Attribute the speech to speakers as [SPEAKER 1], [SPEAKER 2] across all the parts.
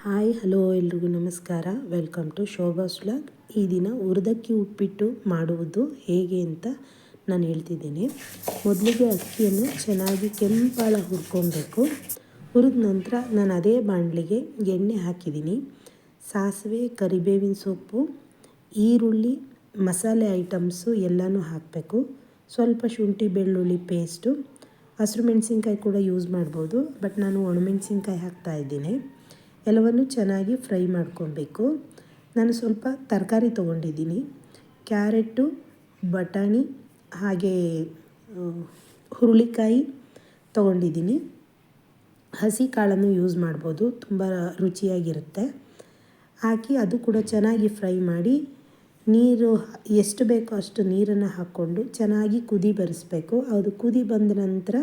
[SPEAKER 1] Hi hello ಎಲ್ರಿಗೂ ನಮಸ್ಕಾರ. Welcome to Shobha's vlog. ಈ ದಿನ ಹುರಿದಕ್ಕಿ ಉಪ್ಪಿಟ್ಟು ಮಾಡುವುದು ಹೇಗೆ ಅಂತ ನಾನು ಹೇಳ್ತಿದ್ದೀನಿ. ಮೊದಲಿಗೆ ಅಕ್ಕಿಯನ್ನು ಚೆನ್ನಾಗಿ ಕೆಂಪಾಳ ಹುರ್ಕೊಬೇಕು. ಹುರಿದ ನಂತರ ನಾನು ಅದೇ ಬಾಣಲಿಗೆ ಎಣ್ಣೆ ಹಾಕಿದ್ದೀನಿ. ಸಾಸಿವೆ, ಕರಿಬೇವಿನ ಸೊಪ್ಪು, ಈರುಳ್ಳಿ, ಮಸಾಲೆ ಐಟಮ್ಸು ಎಲ್ಲನೂ ಹಾಕಬೇಕು. ಸ್ವಲ್ಪ ಶುಂಠಿ ಬೆಳ್ಳುಳ್ಳಿ ಪೇಸ್ಟು, ಹಸಿರು ಮೆಣಸಿನ್ಕಾಯಿ ಕೂಡ ಯೂಸ್ ಮಾಡ್ಬೋದು, ಬಟ್ ನಾನು ಒಣಮೆಣಸಿನ್ಕಾಯಿ ಹಾಕ್ತಾಯಿದ್ದೀನಿ. ಎಲ್ಲವನ್ನು ಚೆನ್ನಾಗಿ ಫ್ರೈ ಮಾಡ್ಕೊಬೇಕು. ನಾನು ಸ್ವಲ್ಪ ತರಕಾರಿ ತೊಗೊಂಡಿದ್ದೀನಿ. ಕ್ಯಾರೆಟು, ಬಟಾಣಿ, ಹಾಗೆ ಹುರುಳಿಕಾಯಿ ತೊಗೊಂಡಿದ್ದೀನಿ. ಹಸಿ ಕಾಳನ್ನು ಯೂಸ್ ಮಾಡ್ಬೋದು, ತುಂಬ ರುಚಿಯಾಗಿರುತ್ತೆ. ಹಾಕಿ ಅದು ಕೂಡ ಚೆನ್ನಾಗಿ ಫ್ರೈ ಮಾಡಿ, ನೀರು ಎಷ್ಟು ಬೇಕೋ ಅಷ್ಟು ನೀರನ್ನು ಹಾಕ್ಕೊಂಡು ಚೆನ್ನಾಗಿ ಕುದಿ ಬರಿಸ್ಬೇಕು. ಅದು ಕುದಿ ಬಂದ ನಂತರ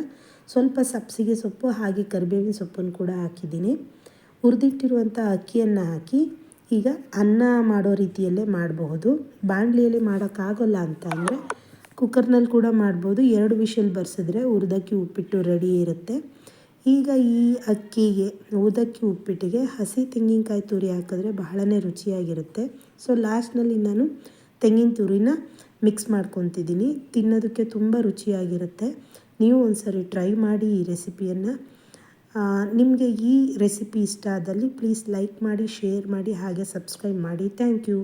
[SPEAKER 1] ಸ್ವಲ್ಪ ಸಬ್ಬಸಿಗೆ ಸೊಪ್ಪು ಹಾಗೆ ಕರಿಬೇವಿನ ಸೊಪ್ಪನ್ನು ಕೂಡ ಹಾಕಿದ್ದೀನಿ. ಹುರಿದಿಟ್ಟಿರುವಂಥ ಅಕ್ಕಿಯನ್ನು ಹಾಕಿ ಈಗ ಅನ್ನ ಮಾಡೋ ರೀತಿಯಲ್ಲೇ ಮಾಡಬಹುದು. ಬಾಣಲಿಯಲ್ಲಿ ಮಾಡೋಕ್ಕಾಗೋಲ್ಲ ಅಂತ ಅಂದರೆ ಕುಕ್ಕರ್ನಲ್ಲಿ ಕೂಡ ಮಾಡ್ಬೋದು. 2 ವಿಷಲ್ ಬರ್ಸಿದ್ರೆ ಹುರಿದಕ್ಕಿ ಉಪ್ಪಿಟ್ಟು ರೆಡಿ ಇರುತ್ತೆ. ಈಗ ಈ ಅಕ್ಕಿಗೆ, ಹುರಿದಕ್ಕಿ ಉಪ್ಪಿಟ್ಟಿಗೆ ಹಸಿ ತೆಂಗಿನಕಾಯಿ ತುರಿ ಹಾಕಿದ್ರೆ ಬಹಳನೇ ರುಚಿಯಾಗಿರುತ್ತೆ. ಸೊ ಲಾಸ್ಟ್ನಲ್ಲಿ ನಾನು ತೆಂಗಿನ ತುರಿನ ಮಿಕ್ಸ್ ಮಾಡ್ಕೊತಿದ್ದೀನಿ. ತಿನ್ನೋದಕ್ಕೆ ತುಂಬ ರುಚಿಯಾಗಿರುತ್ತೆ. ನೀವು ಒಂದ್ಸರಿ ಟ್ರೈ ಮಾಡಿ ಈ ರೆಸಿಪಿಯನ್ನು. ನಿಮಗೆ ಈ ರೆಸಿಪಿ ಇಷ್ಟ ಆದಲ್ಲಿ ಪ್ಲೀಸ್ ಲೈಕ್ ಮಾಡಿ, ಶೇರ್ ಮಾಡಿ, ಹಾಗೆ ಸಬ್ಸ್ಕ್ರೈಬ್ ಮಾಡಿ. Thank you.